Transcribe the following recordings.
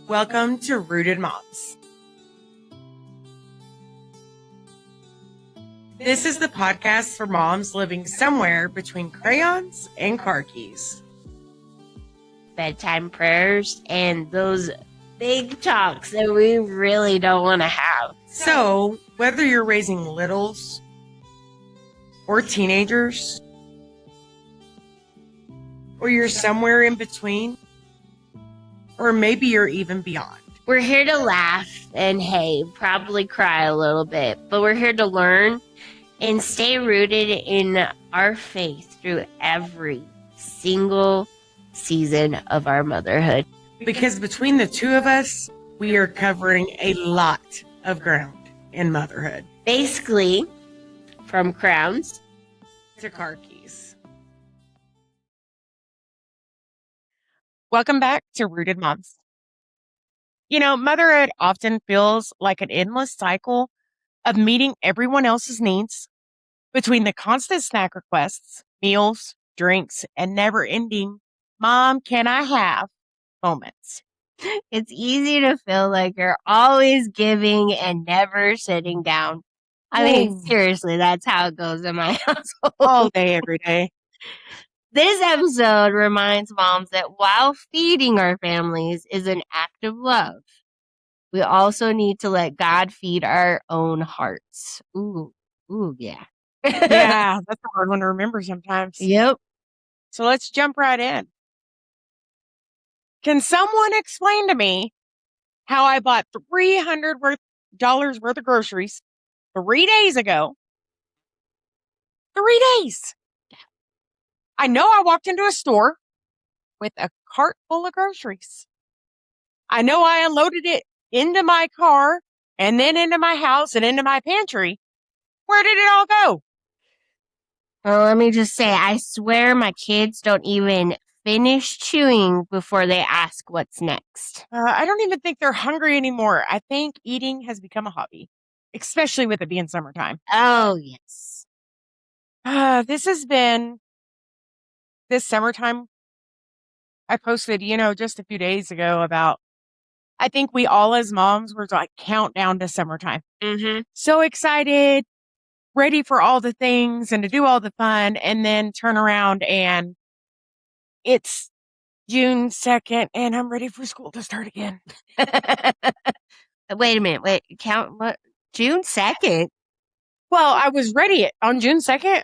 Welcome to Rooted Moms. This is the podcast for moms living somewhere between crayons and car keys. Bedtime prayers and those big talks that we really don't want to have. So, whether you're raising littles or teenagers, or you're somewhere in between, or maybe you're even beyond. We're here to laugh and, hey, probably cry a little bit, but we're here to learn and stay rooted in our faith through every single season of our motherhood. Because between the two of us, we are covering a lot of ground in motherhood. Basically, from crowns to car keys. Welcome back to Rooted Moms. You know, motherhood often feels like an endless cycle of meeting everyone else's needs between the constant snack requests, meals, drinks, and never-ending "Mom, can I have?" moments. It's easy to feel like you're always giving and never sitting down. I mean, seriously, that's how it goes in my household. All day, every day. This episode reminds moms that while feeding our families is an act of love, we also need to let God feed our own hearts. Ooh, yeah. Yeah, that's a hard one to remember sometimes. Yep. So let's jump right in. Can someone explain to me how I bought $300 worth of groceries 3 days ago? 3 days. I know I walked into a store with a cart full of groceries. I know I unloaded it into my car and then into my house and into my pantry. Where did it all go? Well, let me just say, I swear my kids don't even finish chewing before they ask what's next. I don't even think they're hungry anymore. I think eating has become a hobby, especially with it being summertime. Oh, yes. This summertime. I posted, just a few days ago about, I think we all as moms were like countdown to summertime. Mm-hmm. So excited, ready for all the things and to do all the fun, and then turn around and it's June 2nd and I'm ready for school to start again. Wait a minute. Count what? June 2nd? Well, I was ready on June 2nd.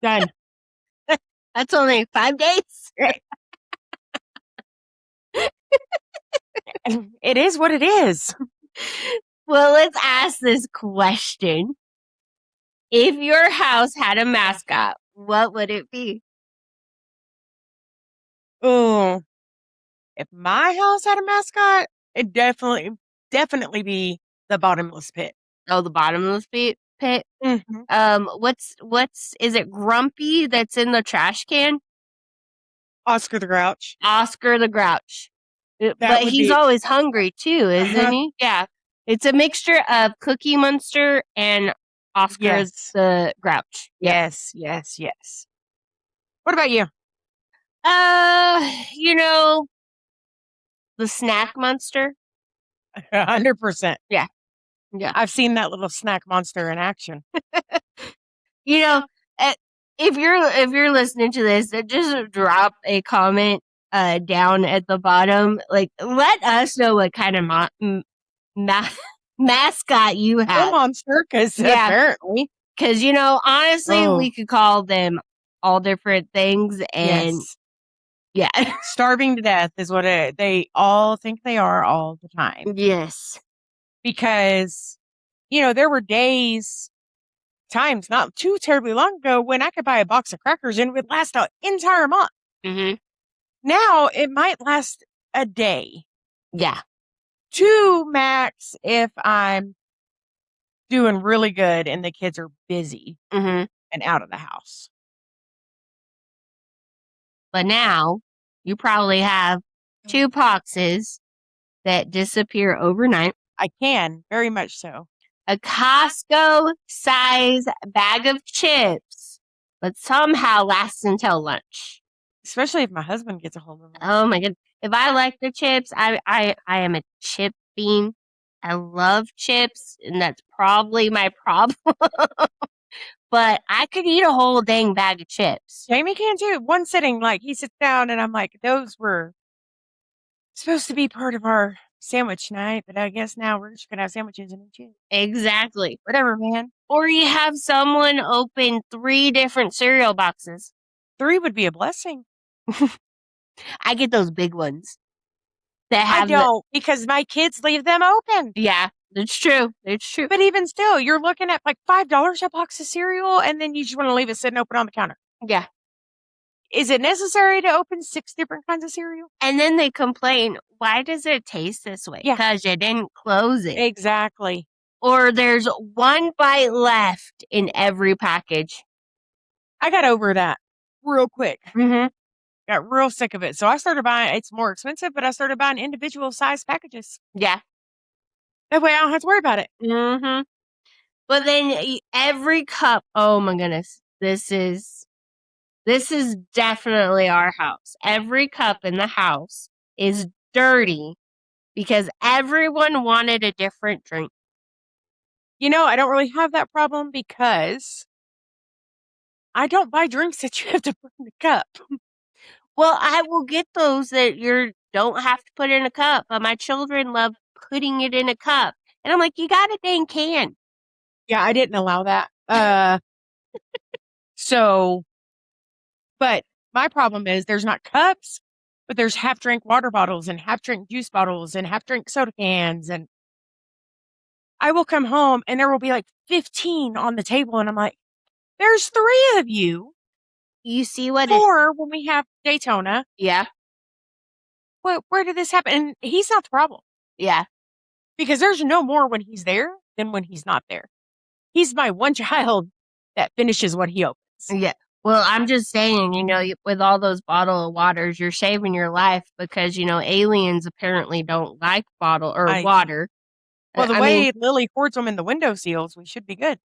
Done. That's only 5 days. It is what it is. Well, let's ask this question. If your house had a mascot, what would it be? Oh, if my house had a mascot, it'd definitely be the bottomless pit. Oh, the bottomless pit? Mm-hmm. Is it Grumpy that's in the trash can? Oscar the Grouch. Oscar the Grouch. But he's always hungry too, isn't he? Yeah. It's a mixture of Cookie Monster and Oscar the Grouch. Yep. Yes. What about you? The Snack Monster. 100%. Yeah. I've seen that little snack monster in action. If you're listening to this, just drop a comment down at the bottom. Like, let us know what kind of mascot you have. A monster, apparently. Because, honestly, we could call them all different things. And yeah. Starving to death is what they all think they are all the time. Yes. Because, there were times not too terribly long ago when I could buy a box of crackers and it would last an entire month. Mm-hmm. Now it might last a day. Yeah. 2 max if I'm doing really good and the kids are busy and out of the house. But now you probably have 2 boxes that disappear overnight. I can, very much so. A Costco size bag of chips, but somehow lasts until lunch. Especially if my husband gets a hold of them. Oh my goodness. if I like the chips, I am a chip fiend. I love chips, and that's probably my problem. But I could eat a whole dang bag of chips. Jamie can too. One sitting, like he sits down and I'm like, those were supposed to be part of our sandwich night, but I guess now we're just gonna have sandwiches and eat chips. Exactly. Whatever, man. Or you have someone open 3 different cereal boxes. 3 would be a blessing. I get those big ones that I have don't because my kids leave them open. Yeah, it's true. It's true. But even still, you're looking at like $5 a box of cereal, and then you just want to leave it sitting open on the counter. Yeah. Is it necessary to open 6 different kinds of cereal? And then they complain, why does it taste this way? Yeah. Because you didn't close it. Exactly. Or there's one bite left in every package. I got over that real quick. Mm-hmm. Got real sick of it. So I started buying, it's more expensive, but I started buying individual size packages. Yeah. That way I don't have to worry about it. Mm-hmm. But then every cup, oh my goodness, this is definitely our house. Every cup in the house is dirty because everyone wanted a different drink. You know, I don't really have that problem because I don't buy drinks that you have to put in the cup. Well, I will get those that you don't have to put in a cup, but my children love putting it in a cup. And I'm like, you got a dang can. Yeah, I didn't allow that. So, but my problem is there's not cups, but there's half drink water bottles and half drink juice bottles and half drink soda cans. And I will come home and there will be like 15 on the table. And I'm like, there's 3 of you. You see what 4 when we have Daytona. Yeah. Where did this happen? And he's not the problem Yeah. because there's no more when he's there than when he's not there. He's my one child that finishes what he opens. Yeah. Well, I'm just saying, with all those bottled waters, you're saving your life because, aliens apparently don't like water. Well, the way Lily hoards them in the window seals, we should be good.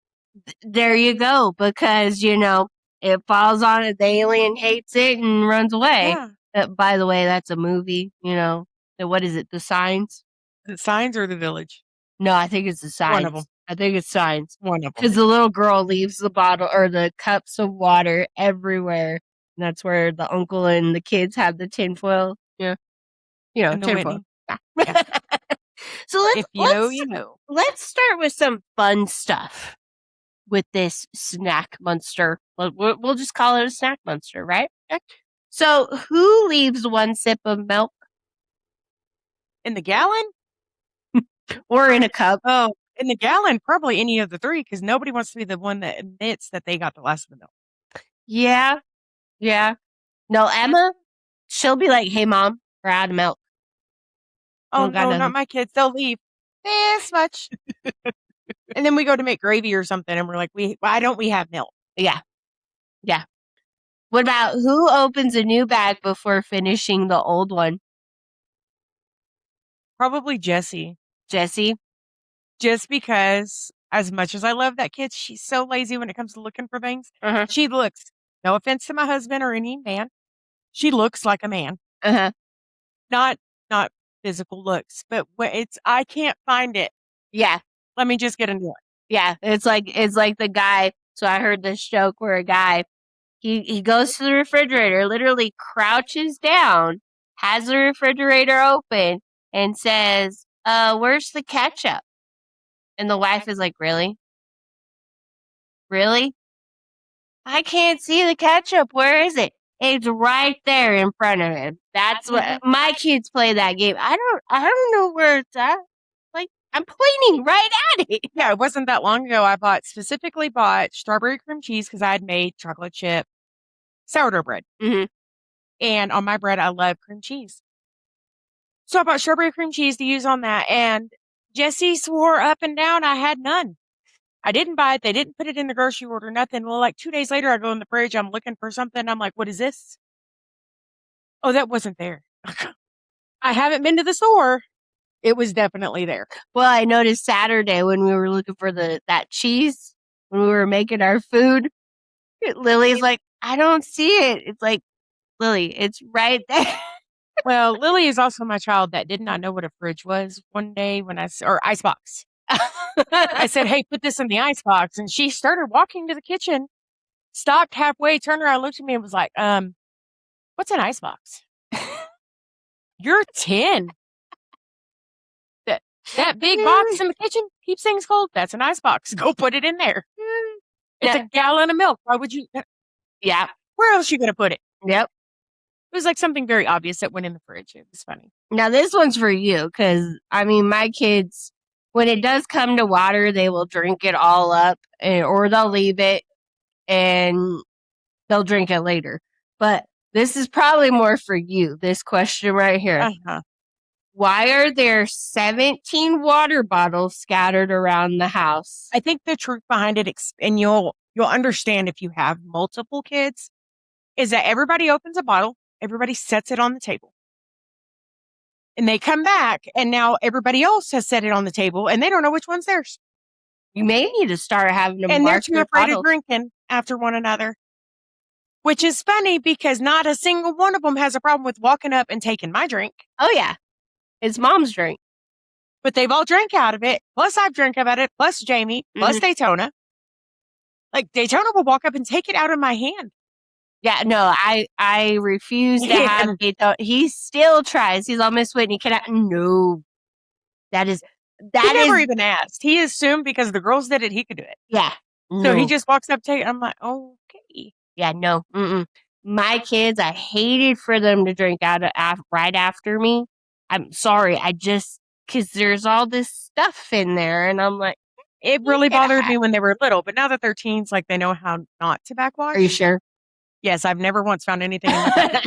There you go, because, it falls on it, the alien hates it and runs away. Yeah. By the way, that's a movie, what is it, The Signs? The Signs or The Village? No, I think it's The Signs. One of them. I think it's Signs. One of them. Because the little girl leaves the bottle or the cups of water everywhere. And that's where the uncle and the kids have the tinfoil. Yeah. Tinfoil. Yeah. So let's start with some fun stuff with this snack monster. We'll just call it a snack monster, right? Okay. So who leaves one sip of milk? In the gallon? Or in a cup? Oh, in the gallon, probably any of the 3, because nobody wants to be the one that admits that they got the last of the milk. Yeah. Yeah. No, Emma, she'll be like, hey, Mom, we're out of milk. Oh, no, not my kids. They'll leave this much. And then we go to make gravy or something, and we're like, why don't we have milk? Yeah. Yeah. What about who opens a new bag before finishing the old one? Probably Jessie. Jessie? Just because, as much as I love that kid, she's so lazy when it comes to looking for things. Uh-huh. She looks, no offense to my husband or any man, she looks like a man. Uh-huh. Not physical looks, but I can't find it. Yeah. Let me just get into it. Yeah. It's like the guy. So I heard this joke where a guy, he goes to the refrigerator, literally crouches down, has the refrigerator open, and says, where's the ketchup? And the wife is like, really? Really? I can't see the ketchup. Where is it? It's right there in front of him. That's what my kids play that game. I don't know where it's at. Like, I'm pointing right at it. Yeah, it wasn't that long ago. I specifically bought strawberry cream cheese because I had made chocolate chip sourdough bread. Mm-hmm. And on my bread, I love cream cheese. So I bought strawberry cream cheese to use on that. And Jessie swore up and down I had none. I didn't buy it. They didn't put it in the grocery order, nothing. Well, like 2 days later, I go in the fridge. I'm looking for something. I'm like, what is this? Oh, that wasn't there. I haven't been to the store. It was definitely there. Well, I noticed Saturday when we were looking for that cheese, when we were making our food, Lily's like, I don't see it. It's like, Lily, it's right there. Well, Lily is also my child that did not know what a fridge was one day or icebox. I said, "Hey, put this in the icebox." And she started walking to the kitchen, stopped halfway, turned around, looked at me and was like, what's an icebox? You're 10. That big box in the kitchen keeps things cold. That's an icebox. Go put it in there. It's a gallon of milk. Why would you? Yeah. Where else are you going to put it? Yep. It was like something very obvious that went in the fridge. It was funny. Now this one's for you because I mean my kids, when it does come to water, they will drink it all up, or they'll leave it and they'll drink it later. But this is probably more for you. This question right here. Uh-huh. Why are there 17 water bottles scattered around the house? I think the truth behind it, and you'll understand if you have multiple kids, is that everybody opens a bottle, everybody sets it on the table. And they come back, and now everybody else has set it on the table, and they don't know which one's theirs. You may need to start having them and they're mark too their afraid bottles. of drinking after one another. Which is funny because not a single one of them has a problem with walking up and taking my drink. Oh, yeah. It's mom's drink. But they've all drank out of it. Plus I've drank about it. Plus Jamie. Plus Daytona. Like Daytona will walk up and take it out of my hand. Yeah, no, I refuse to have Daytona. He still tries. He's all, Miss Whitney, can I? No. He never even asked. He assumed because the girls did it, he could do it. Yeah. So he just walks up to it. I'm like, okay. Yeah, no. My kids, I hated for them to drink out right after me. I'm sorry. Because there's all this stuff in there. And I'm like, it really bothered me when they were little. But now that they're teens, like they know how not to backwash. Are you sure? Yes, I've never once found anything in my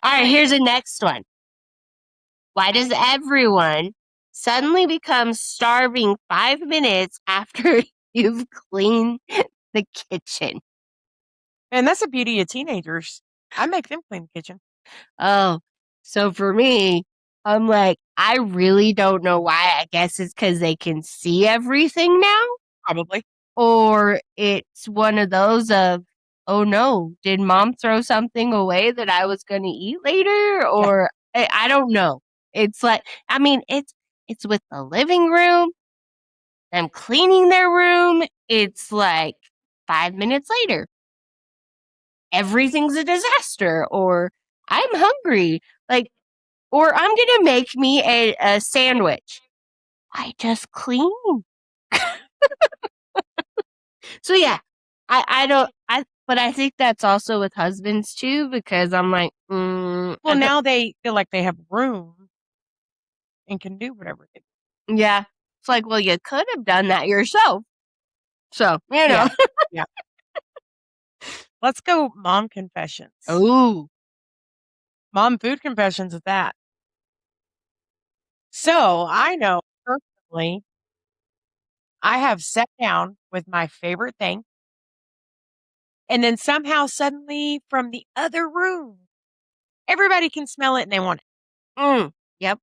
All right, here's the next one. Why does everyone suddenly become starving 5 minutes after you've cleaned the kitchen? And that's the beauty of teenagers. I make them clean the kitchen. Oh, so for me, I'm like, I really don't know why. I guess it's because they can see everything now. Probably. Or it's one of those of, oh no, did mom throw something away that I was going to eat later? Or I don't know. It's like, I mean, it's with the living room, them cleaning their room. It's like 5 minutes later, everything's a disaster, or I'm hungry, like, or I'm going to make me a sandwich. I just cleaned. So yeah, but I think that's also with husbands too, because I'm like, well, now they feel like they have room and can do whatever they do. Yeah. It's like, well, you could have done that yourself. So, you know. Yeah. Let's go mom confessions. Ooh. Mom food confessions at that. So I know personally, I have sat down with my favorite thing. And then somehow suddenly from the other room, everybody can smell it and they want it. Yep.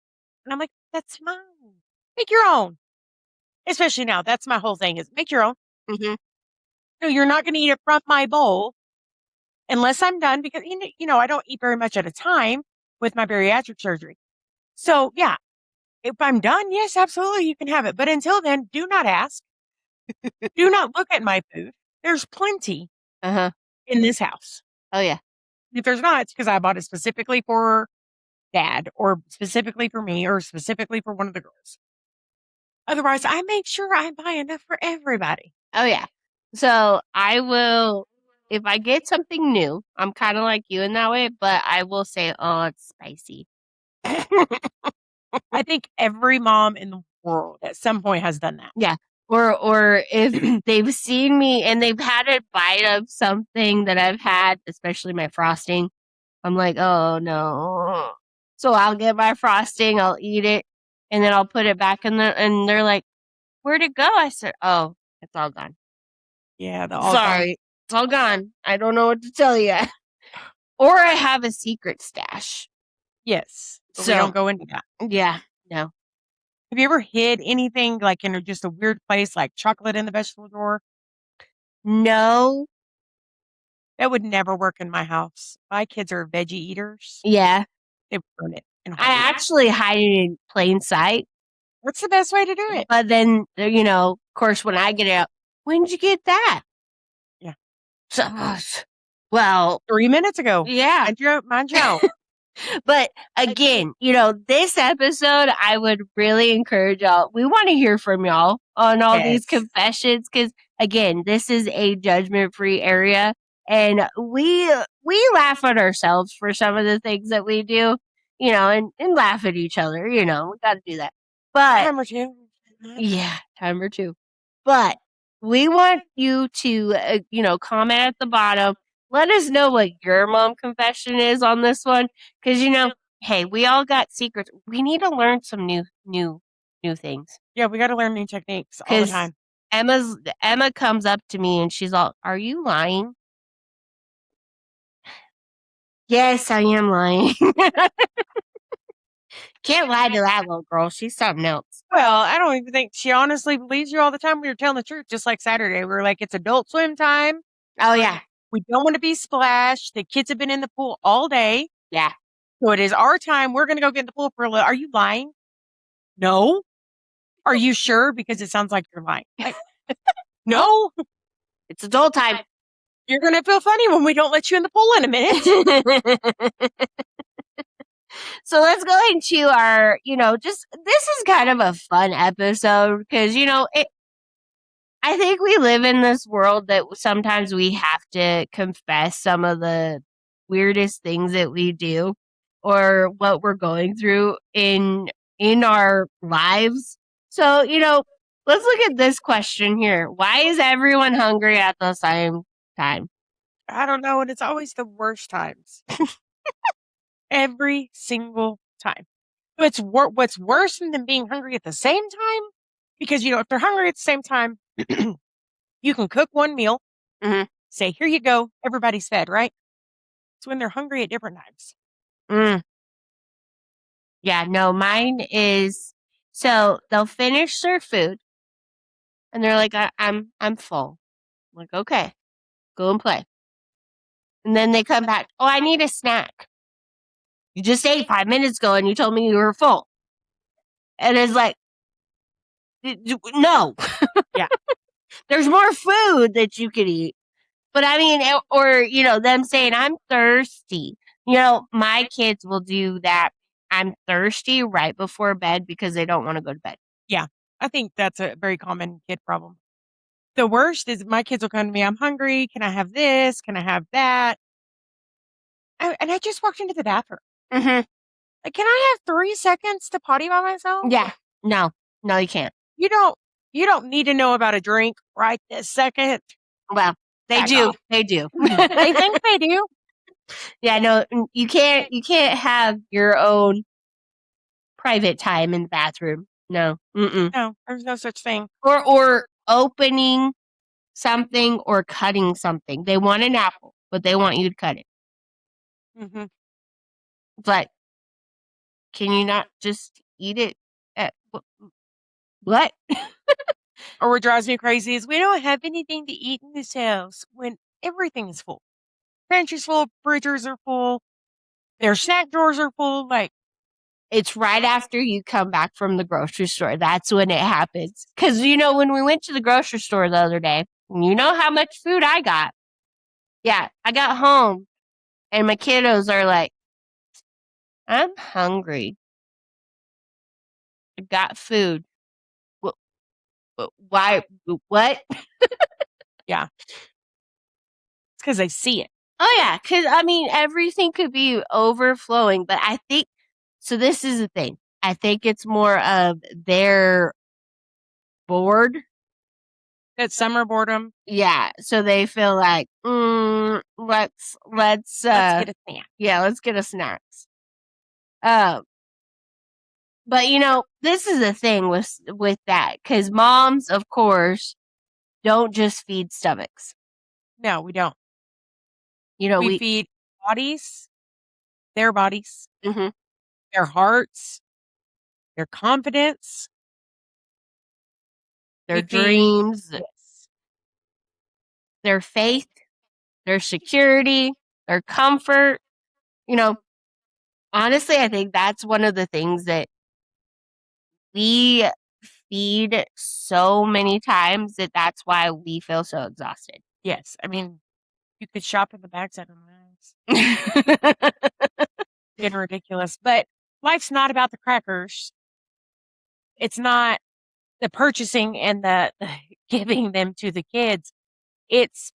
And I'm like, that's mine. Make your own. Especially now. That's my whole thing is make your own. No, you're not going to eat it from my bowl unless I'm done because, you know, I don't eat very much at a time with my bariatric surgery. So yeah, if I'm done, yes, absolutely. You can have it. But until then, do not ask. Do not look at my food. There's plenty in this house. Oh yeah. If there's not, it's because I bought it specifically for dad or specifically for me or specifically for one of the girls. Otherwise, I make sure I buy enough for everybody. Oh yeah. So I will, if I get something new, I'm kind of like you in that way, but I will say, oh, it's spicy. I think every mom in the world at some point has done that. Yeah. Or if they've seen me and they've had a bite of something that I've had, especially my frosting, I'm like, oh no. So I'll get my frosting, I'll eat it, and then I'll put it back in and they're like, where'd it go? I said, oh, it's all gone. Yeah, sorry. It's all gone. I don't know what to tell you. Or I have a secret stash. Yes. So we don't go into that. Yeah. No. Have you ever hid anything like in just a weird place, like chocolate in the vegetable drawer? No. That would never work in my house. My kids are veggie eaters. Yeah. They would burn it in a I heartbeat. actually hide it in plain sight. What's the best way to do it? But then, of course, when I get out, when did you get that? Yeah. So, well, 3 minutes ago. yeah. Mind you. But again, this episode, I would really encourage y'all. We want to hear from y'all on all these Yes. confessions because, again, this is a judgment-free area, and we laugh at ourselves for some of the things that we do, and laugh at each other. We got to do that. But Time or two. yeah, time or two. But we want you to, comment at the bottom. Let us know what your mom confession is on this one, because hey, we all got secrets. We need to learn some new things. Yeah, we got to learn new techniques all the Because time. Emma comes up to me and she's all, "Are you lying?" Yes, I am lying. Can't lie to that little girl. She's something else. Well, I don't even think she honestly believes you all the time. We were telling the truth, just like Saturday. We were like, it's adult swim time. Oh yeah, We don't want to be splashed. The kids have been in the pool all day. yeah. So it is our time. We're going to go get in the pool for a little. Are you lying? No. Are you sure? Because it sounds like you're lying. Like, no. It's adult time. You're going to feel funny when we don't let you in the pool in a minute. So let's go into our, this is kind of a fun episode because, I think we live in this world that sometimes we have to confess some of the weirdest things that we do or what we're going through in our lives. So, let's look at this question here. Why is everyone hungry at the same time? I don't know. And it's always the worst times. Every single time. What's worse than them being hungry at the same time? Because, if they're hungry at the same time, you can cook one meal, say, here you go, everybody's fed, right? It's when they're hungry at different times. Yeah, no, mine is so they'll finish their food and they're like, I'm full. I'm like, okay, go and play. And then they come back, oh, I need a snack. You just ate 5 minutes ago and you told me you were full. And it's like, no. Yeah. There's more food that you could eat. But I mean, or, them saying, I'm thirsty. My kids will do that. I'm thirsty right before bed because they don't want to go to bed. Yeah. I think that's a very common kid problem. The worst is my kids will come to me, I'm hungry. Can I have this? Can I have that? And I just walked into the bathroom. Mm-hmm. Like, can I have 3 seconds to potty by myself? Yeah. No, you can't. You don't need to know about a drink right this second. Well, they Back do. off. They do. They think they do. Yeah, no, you can't have your own private time in the bathroom. No. Mm-mm. No, there's no such thing. Or opening something or cutting something. They want an apple, but they want you to cut it. Mm-hmm. It's like, can you not just eat it at what? Or what drives me crazy is we don't have anything to eat in this house when everything is full. Pantry's full, fridges are full, their snack drawers are full. Like, It's right after you come back from the grocery store. That's when it happens. Because, when we went to the grocery store the other day, you know how much food I got. Yeah, I got home and my kiddos are like, I'm hungry. I got food. Why? What? yeah. It's because they see it. Oh, yeah. Because, I mean, everything could be overflowing. But I think, so this is the thing. I think it's more of their bored. That summer boredom. Yeah. So they feel like, let's get a snack. Yeah, let's get a snack. But this is the thing with that because moms, of course, don't just feed stomachs. No, we don't. We feed bodies, their bodies, Mhm. their hearts, their confidence, their we feed- dreams, yes. their faith, their security, their comfort. You know, honestly, I think that's one of the things that we feed so many times that's why we feel so exhausted. Yes. I mean, you could shop in the backside of my eyes. Getting ridiculous. But life's not about the crackers. It's not the purchasing and the giving them to the kids. It's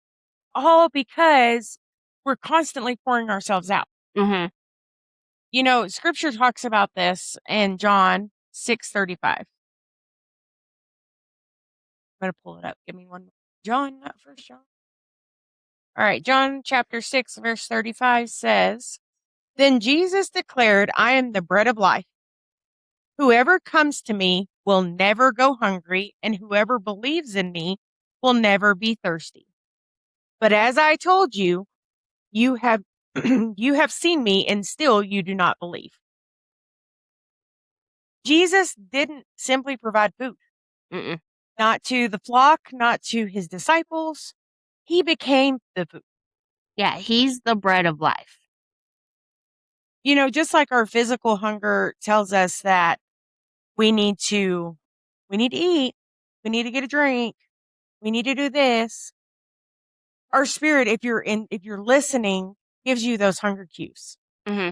all because we're constantly pouring ourselves out. Mm-hmm. You know, scripture talks about this in John 6:35. I'm going to pull it up. Give me one. John, not First John. All right. John chapter 6, verse 35 says, Then Jesus declared, I am the bread of life. Whoever comes to me will never go hungry, and whoever believes in me will never be thirsty. But as I told you, you have you have seen me, and still you do not believe. Jesus didn't simply provide food. Mm-mm. Not to the flock, not to his disciples. He became the food. Yeah, he's the bread of life. You know, just like our physical hunger tells us that we need to eat, we need to get a drink, we need to do this. Our spirit, if you're listening, gives you those hunger cues. Mm-hmm.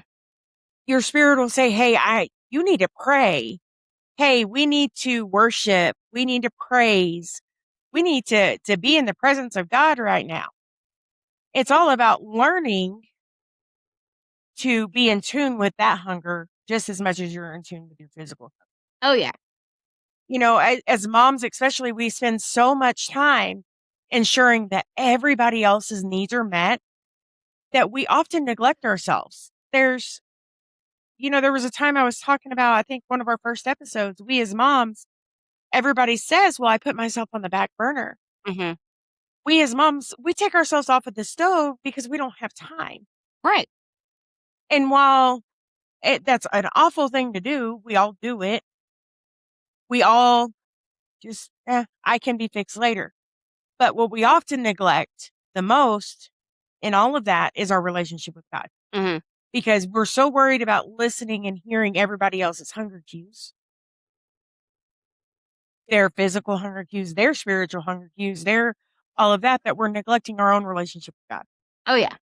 Your spirit will say, hey, you need to pray. Hey, we need to worship. We need to praise. We need to be in the presence of God right now. It's all about learning to be in tune with that hunger just as much as you're in tune with your physical hunger. Oh, yeah. You know, as moms, especially, we spend so much time ensuring that everybody else's needs are met that we often neglect ourselves. There was a time I was talking about, I think one of our first episodes, we as moms, everybody says, well, I put myself on the back burner. Mm-hmm. We as moms, we take ourselves off of the stove because we don't have time. Right. And while that's an awful thing to do, we all do it. We all just, I can be fixed later. But what we often neglect the most in all of that is our relationship with God. Mm-hmm. Because we're so worried about listening and hearing everybody else's hunger cues, their physical hunger cues, their spiritual hunger cues, their all of that we're neglecting our own relationship with God. Oh, yeah.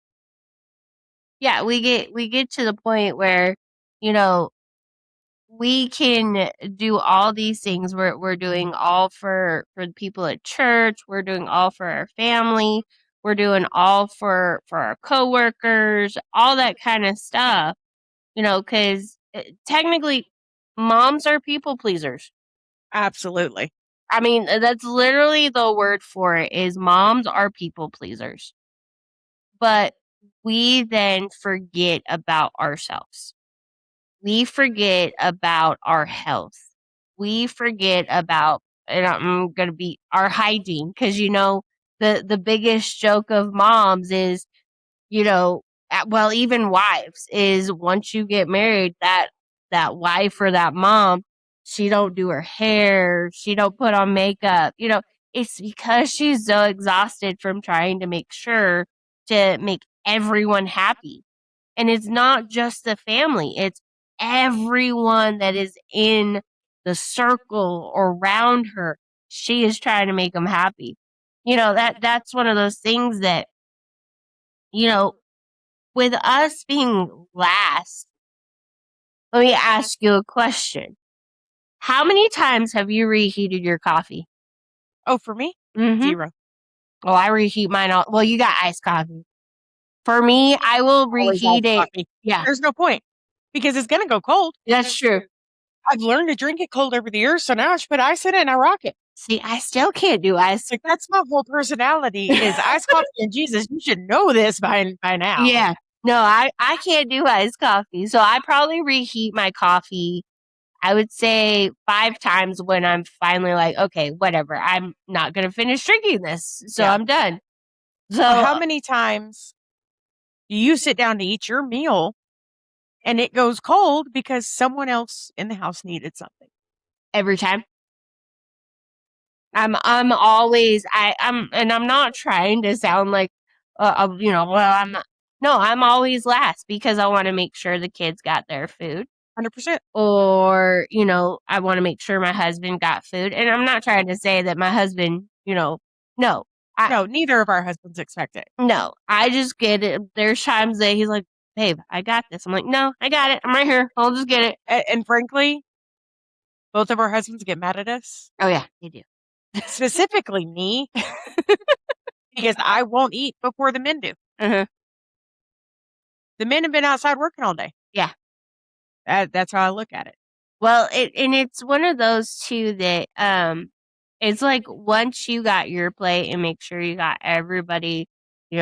Yeah, we get to the point where, you know, we can do all these things. We're doing all for the people at church. We're doing all for our family. We're doing all for our coworkers, all that kind of stuff. You know, because technically, moms are people pleasers. Absolutely. I mean, that's literally the word for it. Is moms are people pleasers, but we then forget about ourselves. We forget about our health. We forget about, and I'm going to be our hygiene, because, you know, the biggest joke of moms is, you know, well, even wives, is once you get married, that wife or that mom, she don't do her hair, she don't put on makeup. You know, it's because she's so exhausted from trying to make sure to make everyone happy. And it's not just the family, it's everyone that is in the circle or around her. She is trying to make them happy. You know, that's one of those things that, you know, with us being last, let me ask you a question. How many times have you reheated your coffee? Oh, for me? Mm-hmm. 0. Oh, I reheat mine all. Well, you got iced coffee. For me, I will Always reheat iced it. coffee. Yeah, There's no point because it's going to go cold. that's true. I've learned to drink it cold over the years, so now I just put ice in it and I rock it. See, I still can't do ice. Like, that's my whole personality is iced coffee. And Jesus, you should know this by now. Yeah. No, I can't do iced coffee. So I probably reheat my coffee, I would say 5 times when I'm finally like, okay, whatever. I'm not going to finish drinking this. So Yeah. I'm done. So How many times do you sit down to eat your meal and it goes cold because someone else in the house needed something? every time. I'm always I'm and I'm not trying to sound like, I'm not. No, I'm always last because I want to make sure the kids got their food. 100%. Or, I want to make sure my husband got food. And I'm not trying to say that my husband, no. No, neither of our husbands expect it. No, I just get it. There's times that he's like, babe, I got this. I'm like, no, I got it. I'm right here. I'll just get it. And frankly, both of our husbands get mad at us. Oh, yeah, they do. Specifically me, because I won't eat before the men do. Uh-huh. The men have been outside working all day. Yeah. That's how I look at it. Well, it's one of those too that it's like once you got your plate and make sure you got everybody,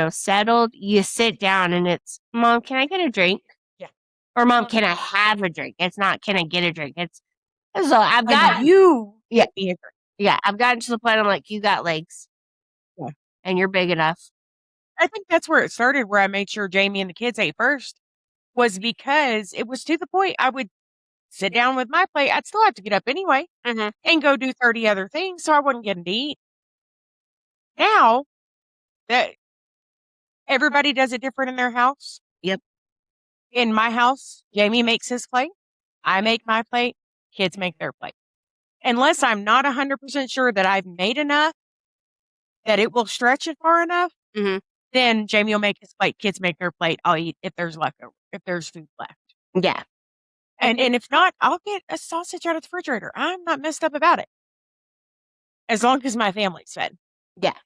settled, you sit down and it's, Mom, can I get a drink? Yeah. Or Mom, can I have a drink? It's not, can I get a drink? It's so I've got you. Yeah. Get me a drink. Yeah, I've gotten to the point I'm like, you got legs. Yeah. And you're big enough. I think that's where it started, where I made sure Jamie and the kids ate first, was because it was to the point I would sit down with my plate. I'd still have to get up anyway and go do 30 other things, so I wasn't getting to eat. Now that everybody does it different in their house. Yep. In my house, Jamie makes his plate. I make my plate. Kids make their plate. Unless I'm not 100% sure that I've made enough, that it will stretch it far enough, then Jamie will make his plate. Kids make their plate. I'll eat if there's leftover, if there's food left. Yeah. And if not, I'll get a sausage out of the refrigerator. I'm not messed up about it. As long as my family's fed. Yeah.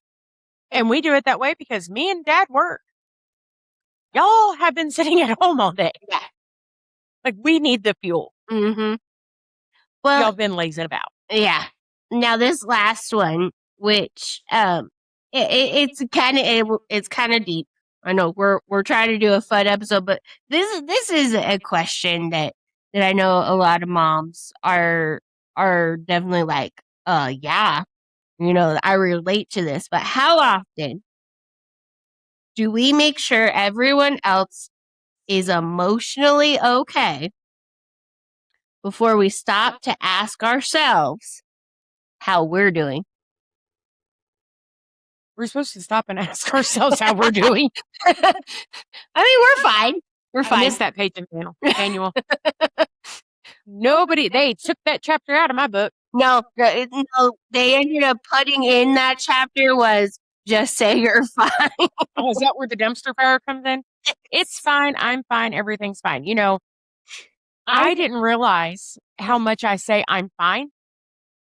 And we do it that way because me and Dad work. Y'all have been sitting at home all day. Yeah. Like, we need the fuel. Well, y'all been lazing about. Yeah. Now this last one, which it's kind of deep. I know we're trying to do a fun episode, but this is a question that I know a lot of moms are definitely like, yeah, I relate to this. But how often do we make sure everyone else is emotionally okay before we stop to ask ourselves how we're doing? We're supposed to stop and ask ourselves how we're doing. I mean, we're fine. We're fine. I missed that page in the manual. They took that chapter out of my book. No, they ended up putting in that chapter was just say you're fine. Oh, is that where the dumpster fire comes in? It's fine. I'm fine. Everything's fine. I didn't realize how much I say I'm fine.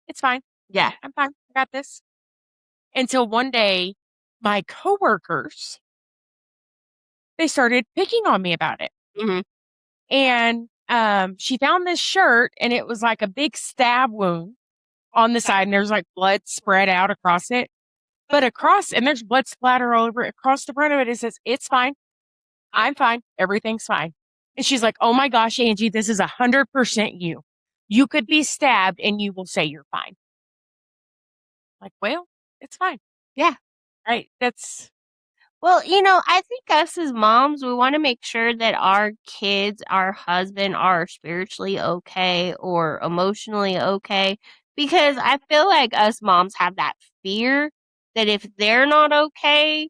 It's fine. Yeah. I'm fine. I got this. Until one day, my coworkers, they started picking on me about it. And she found this shirt, and it was like a big stab wound on the side, and there's like blood spread out across it. But and there's blood splatter all over it. Across the front of it, it says, "It's fine. I'm fine. Everything's fine." And she's like, "Oh my gosh, Angie, this is 100% you. You could be stabbed and you will say you're fine." Like, well, it's fine. Yeah. Right. Well, I think us as moms, we want to make sure that our kids, our husband are spiritually okay or emotionally okay. Because I feel like us moms have that fear that if they're not okay,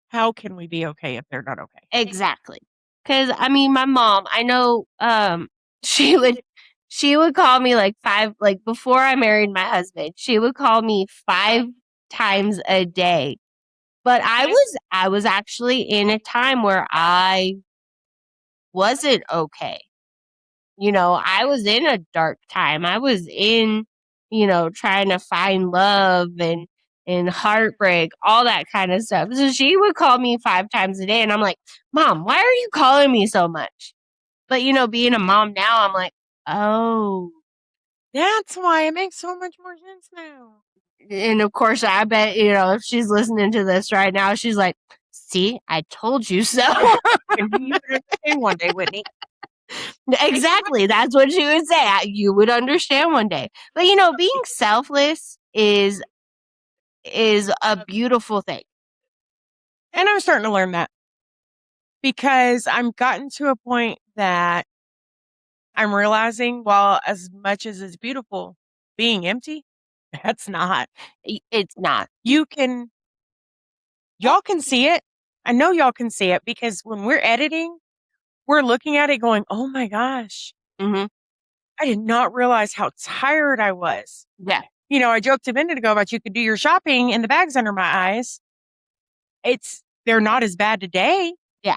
how can we be okay if they're not okay? Exactly. Because, I mean, my mom, I know she would call me before I married my husband, she would call me 5 times a day. But I was actually in a time where I wasn't okay. I was in a dark time. I was in, trying to find love and heartbreak, all that kind of stuff. So she would call me 5 times a day, and I'm like, Mom, why are you calling me so much? But, being a mom now, I'm like, oh. That's why it makes so much more sense now. And of course, I bet, if she's listening to this right now, she's like, see, I told you so. You would understand one day, Whitney. Exactly. That's what she would say. You would understand one day. But, being selfless is a beautiful thing. And I'm starting to learn that. Because I'm gotten to a point that I'm realizing, while as much as it's beautiful, being empty, that's not. It's not. Y'all can see it. I know y'all can see it because when we're editing, we're looking at it going, oh my gosh, Mm-hmm. I did not realize how tired I was. Yeah. I joked a minute ago about you could do your shopping and the bags under my eyes. They're not as bad today. Yeah.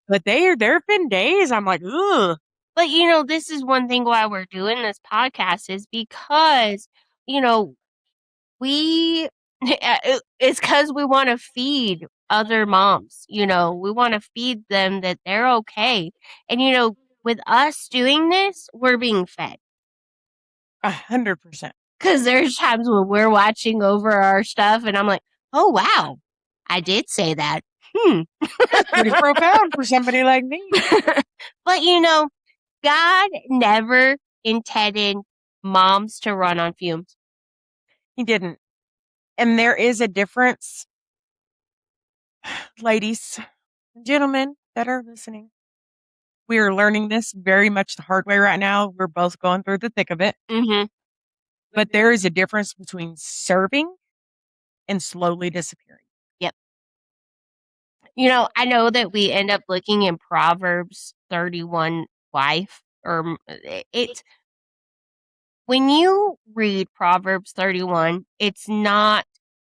But there have been days I'm like, ugh. But, this is one thing why we're doing this podcast is because, we, it's because we want to feed other moms, we want to feed them that they're okay. And, with us doing this, we're being fed. 100%. Because there's times when we're watching over our stuff and I'm like, oh, wow, I did say that. That's pretty profound for somebody like me. But, God never intended moms to run on fumes. He didn't. And there is a difference, ladies, gentlemen that are listening. We are learning this very much the hard way right now. We're both going through the thick of it. Mm-hmm. But there is a difference between serving and slowly disappearing. Yep. I know that we end up looking in Proverbs 31 wife, or it's when you read Proverbs 31, it's not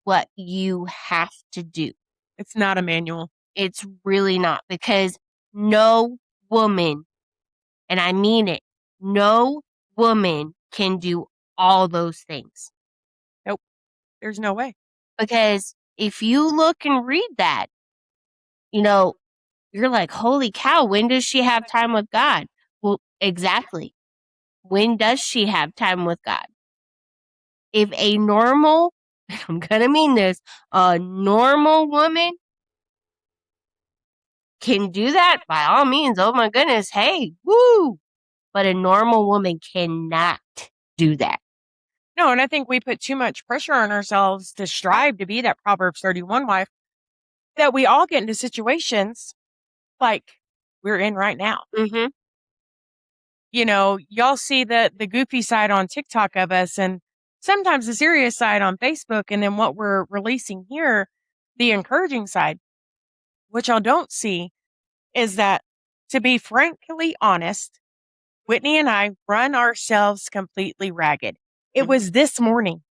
what you have to do. It's not a manual. It's really not, because no woman, and I mean it, no woman can do all those things. Nope. There's no way. Because if you look and read that, you're like, holy cow, when does she have time with God? Well, exactly. When does she have time with God? If a normal, I'm going to mean this, a normal woman can do that, by all means, oh my goodness, hey, woo! But a normal woman cannot do that. No, and I think we put too much pressure on ourselves to strive to be that Proverbs 31 wife that we all get into situations like we're in right now. Mm-hmm. Y'all see the goofy side on TikTok of us and sometimes the serious side on Facebook. And then what we're releasing here, the encouraging side, which y'all don't see is that, to be frankly honest, Whitney and I run ourselves completely ragged. It was this morning.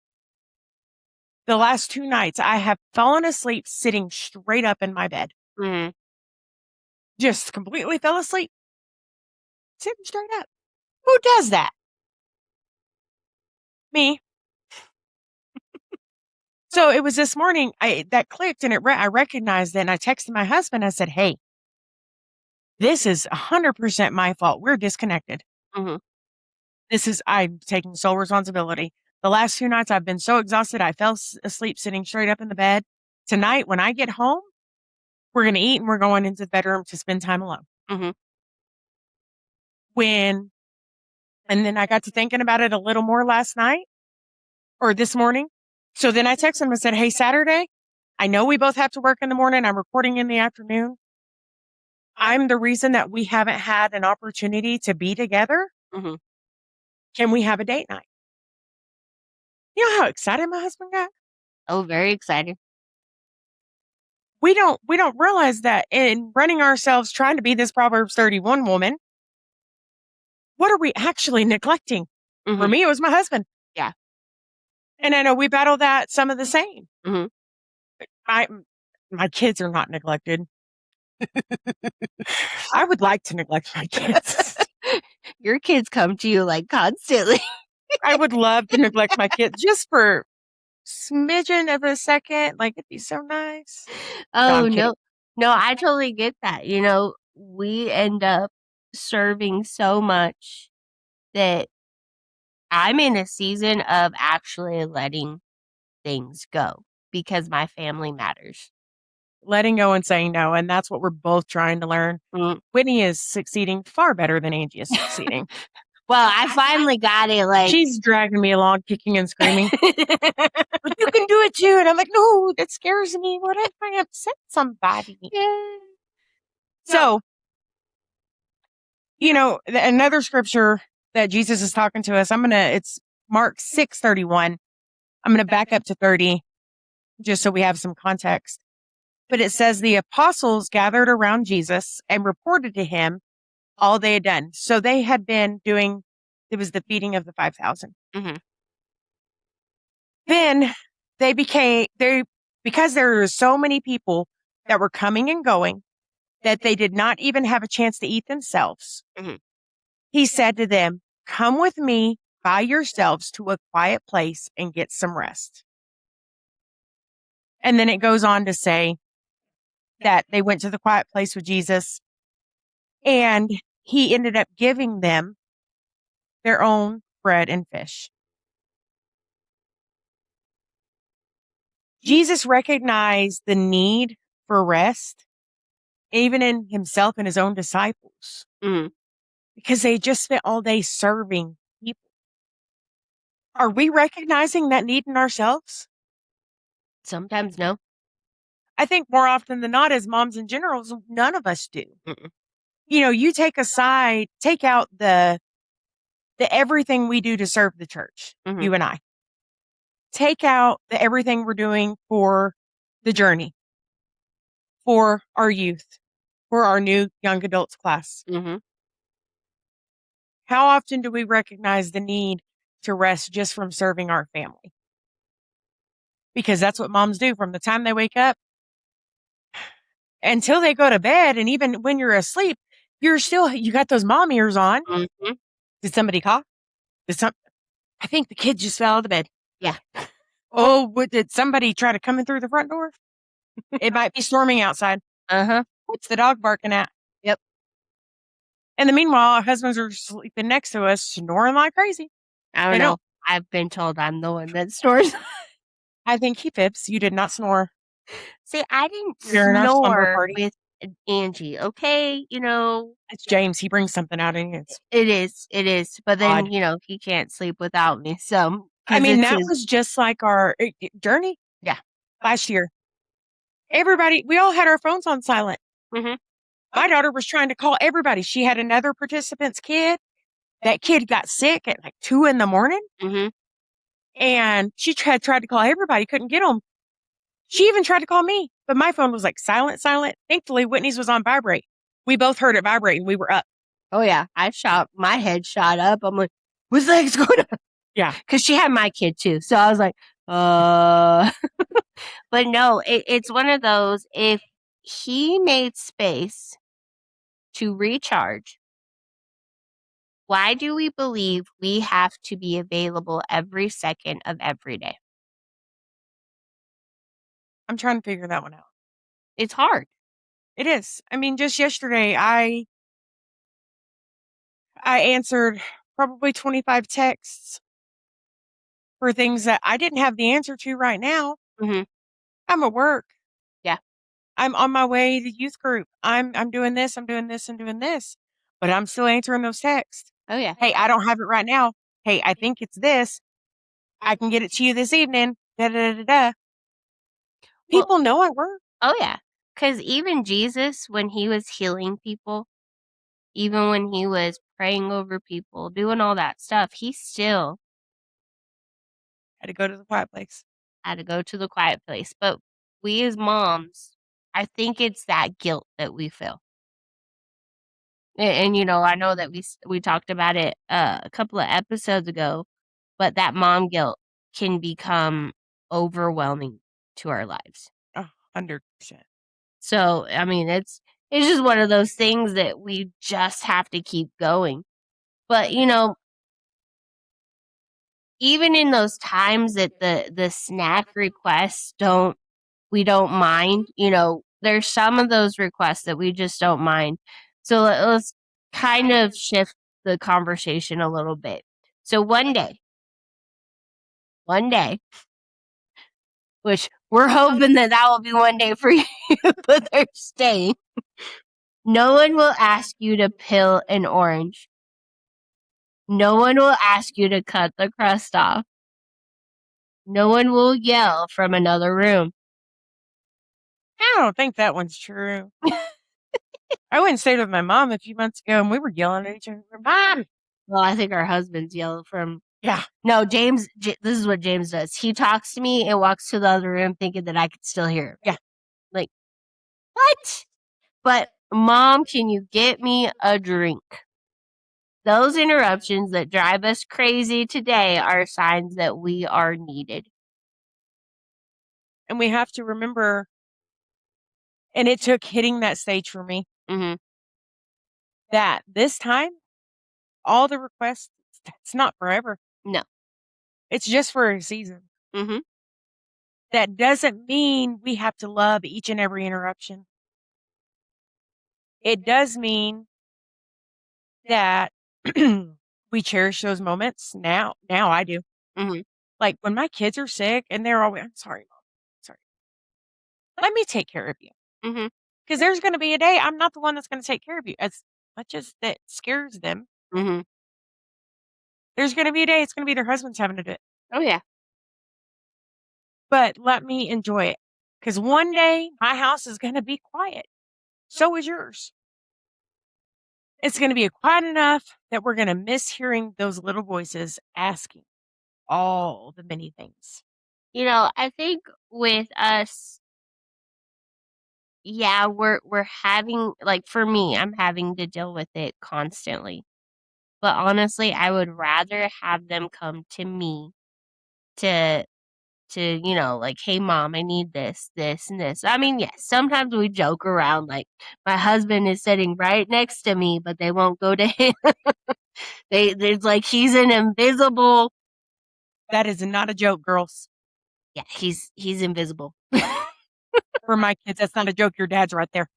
The last 2 nights, I have fallen asleep sitting straight up in my bed. Mm-hmm. Just completely fell asleep. Sitting straight up. Who does that? Me. So it was this morning, that clicked and I recognized it and I texted my husband. I said, hey, this is 100% my fault. We're disconnected. Mm-hmm. I'm taking sole responsibility. The last 2 nights I've been so exhausted. I fell asleep sitting straight up in the bed. Tonight, when I get home, we're going to eat and we're going into the bedroom to spend time alone. Mm-hmm. And then I got to thinking about it a little more last night or this morning. So then I texted him and said, hey, Saturday, I know we both have to work in the morning. I'm recording in the afternoon. I'm the reason that we haven't had an opportunity to be together. Mm-hmm. Can we have a date night? You know how excited my husband got? Oh, very excited. We don't realize that in running ourselves trying to be this Proverbs 31 woman, what are we actually neglecting? Mm-hmm. For me, it was my husband. Yeah. And I know we battle that some of the same. Mm-hmm. My kids are not neglected. I would like to neglect my kids. Your kids come to you like constantly. I would love to neglect my kids just for smidgen of a second. Like, it'd be so nice. Oh, No, no, I totally get that. We end up serving so much that I'm in a season of actually letting things go because my family matters. letting go and saying no. And that's what we're both trying to learn. Mm. Whitney is succeeding far better than Angie is succeeding. Well, I finally got it. Like, she's dragging me along, kicking and screaming. But you can do it too. And I'm like, no, that scares me. What if I upset somebody? Yeah. So, another scripture that Jesus is talking to us, it's Mark 6:31. I'm going to back up to 30 just so we have some context. But it says the apostles gathered around Jesus and reported to him all they had done. So they had been doing, it was the feeding of the 5,000. Mm-hmm. Then because there were so many people that were coming and going that they did not even have a chance to eat themselves. Mm-hmm. He said to them, come with me by yourselves to a quiet place and get some rest. And then it goes on to say that they went to the quiet place with Jesus and he ended up giving them their own bread and fish. Jesus recognized the need for rest, even in himself and his own disciples, Mm-hmm. because they just spent all day serving people. Are we recognizing that need in ourselves? Sometimes no. I think more often than not, as moms in general, none of us do. Mm-mm. You take out the everything we do to serve the church, Mm-hmm. you and I. Take out the everything we're doing for the journey, for our youth, for our new young adults class. Mm-hmm. How often do we recognize the need to rest just from serving our family? Because that's what moms do from the time they wake up until they go to bed. And even when you're asleep, you got those mom ears on. Mm-hmm. Did somebody cough? I think the kid just fell out of the bed. Yeah. Oh, did somebody try to come in through the front door? It might be storming outside. Uh-huh. What's the dog barking at? Yep. And the meanwhile, our husbands are sleeping next to us, snoring like crazy. I don't They know. don't. I've been told I'm the one that snores. I think he fibs. You did not snore. See, I didn't You're in our slumber snore party. with Angie, okay? It's James. He brings something out and it's It is. But odd. then, he can't sleep without me, so. I 'Cause mean, it's that his. was just like our journey Yeah. last year. We all had our phones on silent. Mm-hmm. My daughter was trying to call everybody. She had another participant's kid. That kid got sick at like 2 a.m. Mm-hmm. and she tried to call everybody, couldn't get them. She even tried to call me, but my phone was like silent. Thankfully, Whitney's was on vibrate. We both heard it vibrate and we were up. Oh, yeah. My head shot up. I'm like, what's the heck's going on? Yeah. Because she had my kid too. So I was like, But no, it's one of those, if he made space to recharge, why do we believe we have to be available every second of every day? I'm trying to figure that one out. It's hard. It is. I mean, just yesterday, I answered probably 25 texts for things that I didn't have the answer to right now. Mm-hmm. I'm at work. Yeah. I'm on my way to youth group. I'm doing this, I'm doing this, and doing this. But I'm still answering those texts. Oh, yeah. Hey, I don't have it right now. Hey, I think it's this. I can get it to you this evening. Da da da da. Well, People know I work. oh, yeah. Because even Jesus, when he was healing people, even when he was praying over people, doing all that stuff, he still Had to go to the quiet place. had to go to the quiet place. But we as moms, I think it's that guilt that we feel. And I know that we talked about it a couple of episodes ago, but that mom guilt can become overwhelming to our lives. 100%. So, I mean, it's just one of those things that we just have to keep going. But, even in those times that the snack requests we don't mind, there's some of those requests that we just don't mind. So let's kind of shift the conversation a little bit. So one day, which we're hoping that will be one day for you, but they're staying. No one will ask you to peel an orange. No one will ask you to cut the crust off. No one will yell from another room. I don't think that one's true. I went and stayed with my mom a few months ago and we were yelling at each other. Mom! Well, I think our husbands yell from. Yeah. No, James, this is what James does. He talks to me and walks to the other room thinking that I could still hear him. Yeah. Like, what? But Mom, can you get me a drink? Those interruptions that drive us crazy today are signs that we are needed. And we have to remember, and it took hitting that stage for me, Mm-hmm. that this time, all the requests, it's not forever. No. It's just for a season. Mm-hmm. That doesn't mean we have to love each and every interruption. It does mean that we cherish those moments now. Now I do. Mm-hmm. Like when my kids are sick and they're always, I'm sorry, Mom. Sorry. Let me take care of you. Mm-hmm. Because there's going to be a day I'm not the one that's going to take care of you. As much as that scares them, Mm-hmm. there's going to be a day it's going to be their husband's having to do it. Oh, yeah. But let me enjoy it. Because one day my house is going to be quiet. So is yours. It's going to be quiet enough that we're going to miss hearing those little voices asking all the many things. You know, I think with us, yeah, we're having, like, for me, I'm having to deal with it constantly. But honestly, I would rather have them come to me to like, hey Mom, I need this, this, and this. I mean, yes, sometimes we joke around, like my husband is sitting right next to me, but they won't go to him. There's like he's an invisible. That is not a joke, girls. Yeah, he's invisible. For my kids, that's not a joke. Your dad's right there.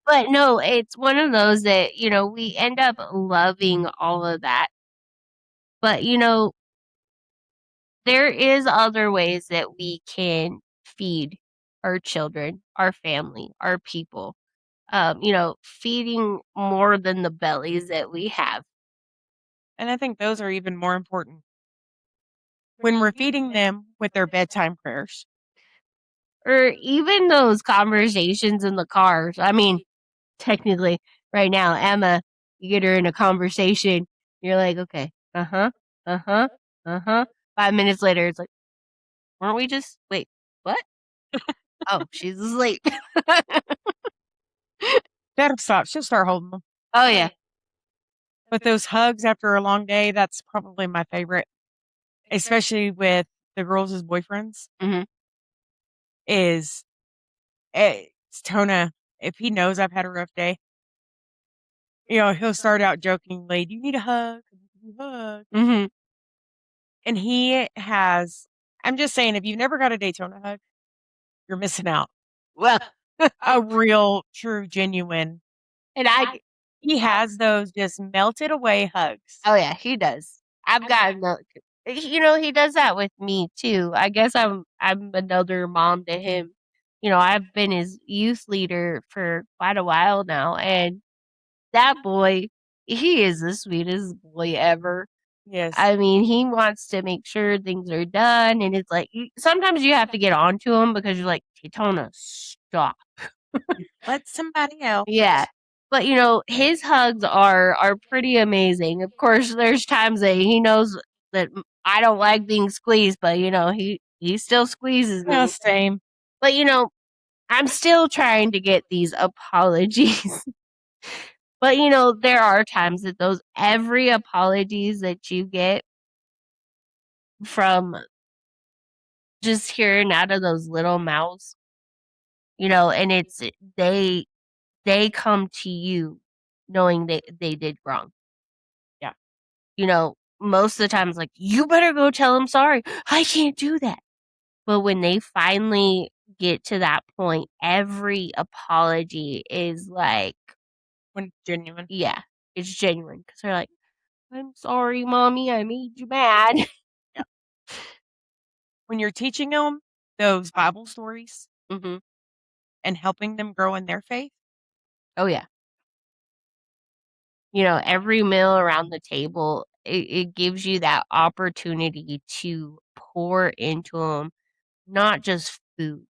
But no, it's one of those that, we end up loving all of that. But, there is other ways that we can feed our children, our family, our people. Feeding more than the bellies that we have. And I think those are even more important. When we're feeding them with their bedtime prayers. Or even those conversations in the cars. I mean, technically, right now, Emma, you get her in a conversation, you're like, okay, uh-huh, uh-huh, uh-huh. 5 minutes later, it's like, wait, what? Oh, she's asleep. That'll stop. She'll start holding them. Oh, yeah. But those hugs after a long day, that's probably my favorite. Especially with the girls' boyfriends. Mm-hmm. Is it's Tona. If he knows I've had a rough day, he'll start out jokingly, "Do you need a hug? Hug." Mm-hmm. And he has, I'm just saying, if you've never got a Daytona hug, you're missing out. Well, A real, true, genuine. and He has those just melted away hugs. oh yeah, he does. I've gotten the, he does that with me too. I guess I'm another mom to him. I've been his youth leader for quite a while now, and that boy, he is the sweetest boy ever. Yes. I mean, he wants to make sure things are done, and it's like sometimes you have to get on to him because you're like, Tona, stop. Let somebody else. Yeah. But his hugs are pretty amazing. Of course, there's times that he knows that I don't like being squeezed, but he still squeezes me. Yeah, same. But I'm still trying to get these apologies. But there are times that those every apologies that you get from just hearing out of those little mouths, and it's they come to you knowing they did wrong. Yeah. Most of the time it's like, you better go tell him sorry. I can't do that. But when they finally get to that point, every apology is like, When it's genuine. yeah, it's genuine. Because they're like, I'm sorry, Mommy, I made you mad. Yeah. When you're teaching them those Bible stories Mm-hmm. and helping them grow in their faith. Oh, yeah. Every meal around the table, it gives you that opportunity to pour into them, not just food,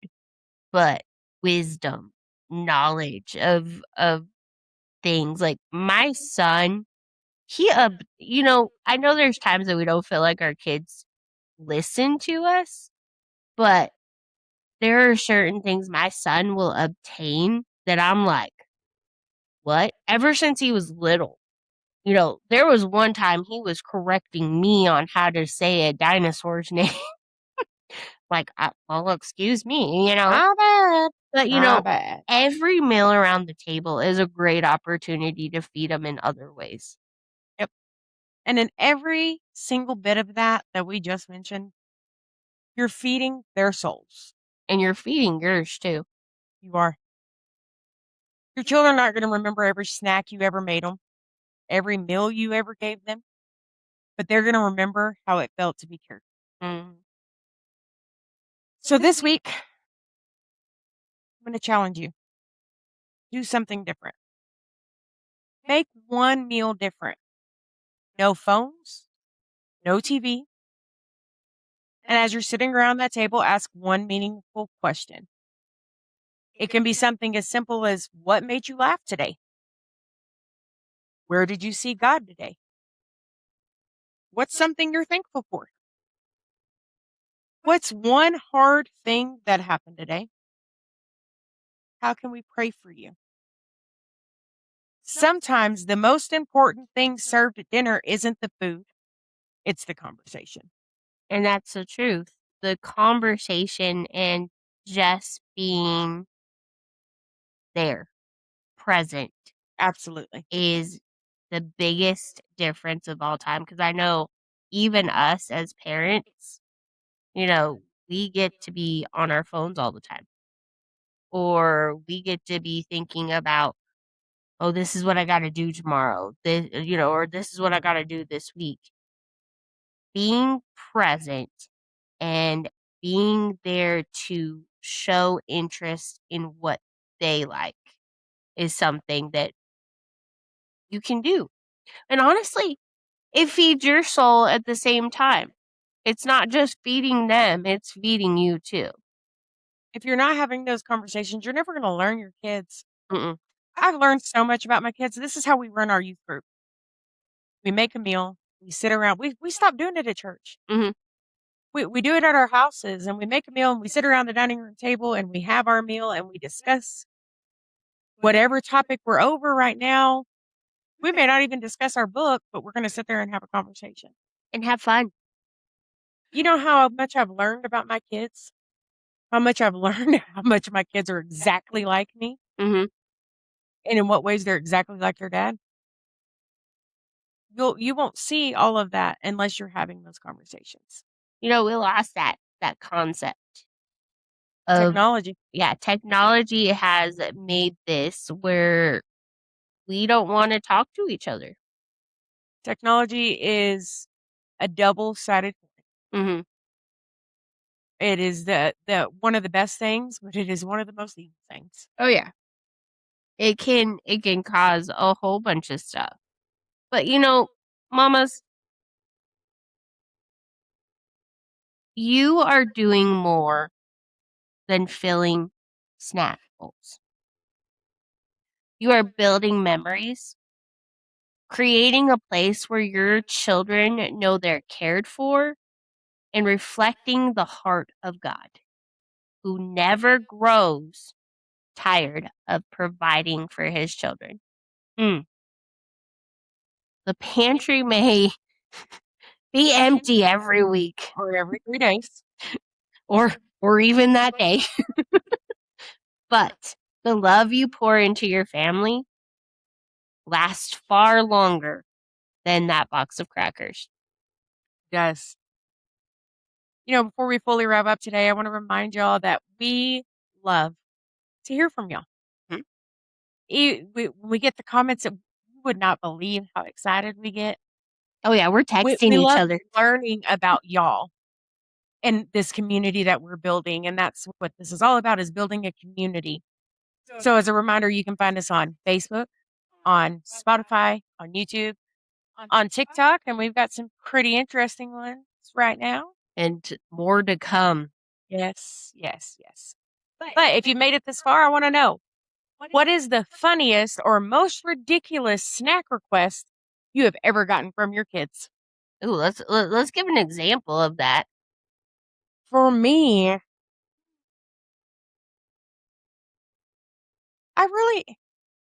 but wisdom, knowledge of things. Like my son, I know there's times that we don't feel like our kids listen to us, but There are certain things my son will obtain that I'm like, what? Ever since he was little. There was one time he was correcting me on how to say a dinosaur's name. Like, well, excuse me. My bad. But, My bad. every meal around the table is a great opportunity to feed them in other ways. Yep. And in every single bit of that we just mentioned, you're feeding their souls. And you're feeding yours too. You are. Your children aren't going to remember every snack you ever made them, every meal you ever gave them, but they're going to remember how it felt to be cared for. Mm. So this week, I'm going to challenge you. Do something different. Make one meal different. No phones, no TV. And as you're sitting around that table, ask one meaningful question. It can be something as simple as, what made you laugh today? Where did you see God today? What's something you're thankful for? What's one hard thing that happened today? How can we pray for you? Sometimes the most important thing served at dinner isn't the food, it's the conversation. And that's the truth. The conversation and just being there, present, Absolutely. is the biggest difference of all time. Because I know even us as parents, we get to be on our phones all the time. Or we get to be thinking about, oh, this is what I got to do tomorrow. Or this is what I got to do this week. Being present and being there to show interest in what they like is something that you can do. And honestly, it feeds your soul at the same time. It's not just feeding them, it's feeding you too. If you're not having those conversations, you're never going to learn your kids. Mm-mm. I've learned so much about my kids. This is how we run our youth group. We make a meal, we sit around. We stopped doing it at church. Mhm. We do it at our houses, and we make a meal and we sit around the dining room table and we have our meal and we discuss whatever topic we're over right now. We may not even discuss our book, but we're going to sit there and have a conversation. And have fun. You know how much I've learned about my kids? How much I've learned how much my kids are exactly like me Mm-hmm. and in what ways they're exactly like their dad? You won't see all of that unless you're having those conversations. We lost that concept of, Technology. yeah, technology has made this where we don't want to talk to each other. Technology is a double-sided coin. Mm-hmm. It is the one of the best things, but it is one of the most evil things. Oh yeah. It can cause a whole bunch of stuff. But mamas, you are doing more than filling snack bowls. You are building memories, creating a place where your children know they're cared for, and reflecting the heart of God, who never grows tired of providing for his children. The pantry may be empty every week Or every 3 days. or even that day. But the love you pour into your family lasts far longer than that box of crackers. Yes. Before we fully wrap up today, I want to remind y'all that we love to hear from y'all. Hmm? We get the comments that you would not believe how excited we get. Oh yeah, we're texting We each love other. learning about y'all and this community that we're building. And that's what this is all about, is building a community. So as a reminder, you can find us on Facebook, on Spotify, on YouTube, on TikTok, and we've got some pretty interesting ones right now. And more to come. Yes, yes, yes. But if you made it this far, I want to know, what is the funniest or most ridiculous snack request you have ever gotten from your kids? Ooh, let's give an example of that. For me,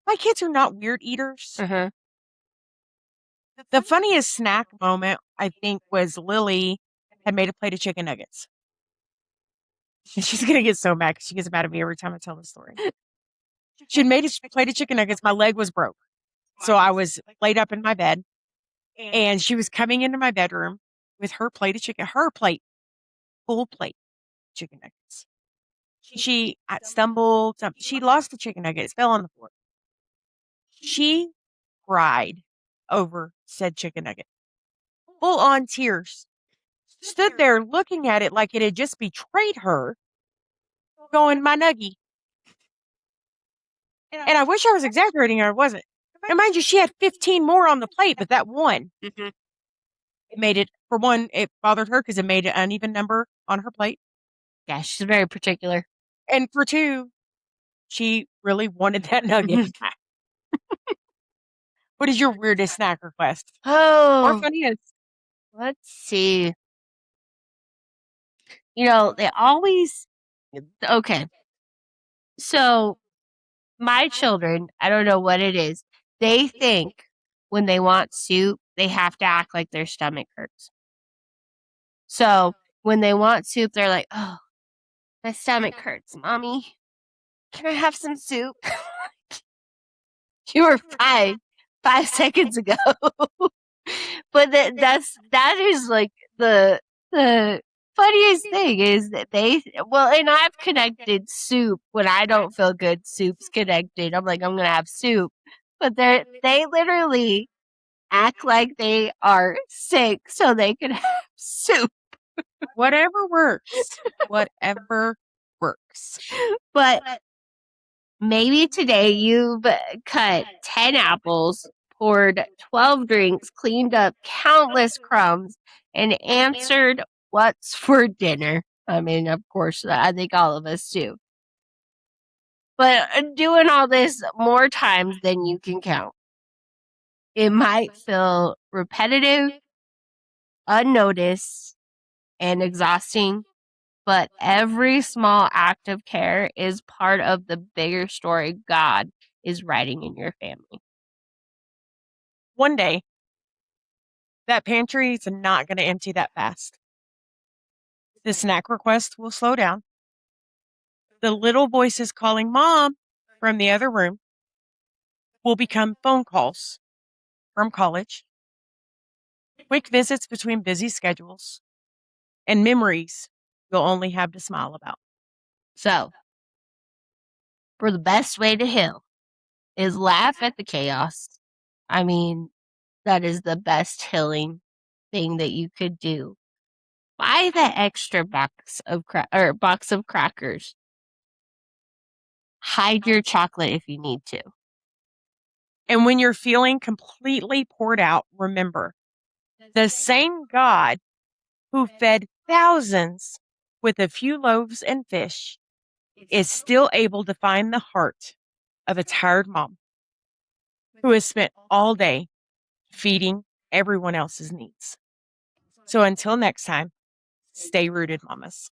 my kids are not weird eaters. Uh-huh. The funniest snack moment, I think, was Lily had made a plate of chicken nuggets. And she's going to get so mad because she gets mad at me every time I tell the story. She had made a plate of chicken nuggets. My leg was broke. So I was laid up in my bed. And she was coming into my bedroom with her plate of chicken, full plate of chicken nuggets. She stumbled. She lost the chicken nuggets, fell on the floor. She cried over said chicken nugget, full on tears. Stood there looking at it like it had just betrayed her, going, my nuggie. And I wish I was exaggerating, or I wasn't. And mind you, she had 15 more on the plate, but that one made it, for one, it bothered her because it made an uneven number on her plate. Yeah, she's very particular. And for two, she really wanted that nugget. What is your weirdest snack request? Or Oh, funniest? let's see. You know, they always, okay. So my children, I don't know what it is. They think when they want soup, they have to act like their stomach hurts. So when they want soup, they're like, oh, my stomach hurts, mommy. Can I have some soup? You were 5 seconds ago. But that is like the funniest thing is that and I've connected soup when I don't feel good, soup's connected. I'm like, I'm gonna have soup. But they literally act like they are sick so they can have soup. Whatever works. Whatever works. But maybe today you've cut 10 apples, poured 12 drinks, cleaned up countless crumbs, and answered what's for dinner. I mean, of course, I think all of us do. But doing all this more times than you can count. It might feel repetitive, unnoticed, and exhausting, but every small act of care is part of the bigger story God is writing in your family. One day, that pantry is not going to empty that fast. The snack request will slow down. The little voices calling mom from the other room will become phone calls from college, quick visits between busy schedules, and memories you'll only have to smile about. So, for the best way to heal is laugh at the chaos. I mean, that is the best healing thing that you could do. Buy the extra box of crackers. Hide your chocolate if you need to. And when you're feeling completely poured out, remember, the same God who fed thousands with a few loaves and fish is still able to find the heart of a tired mom who has spent all day feeding everyone else's needs. So until next time, stay rooted, mamas.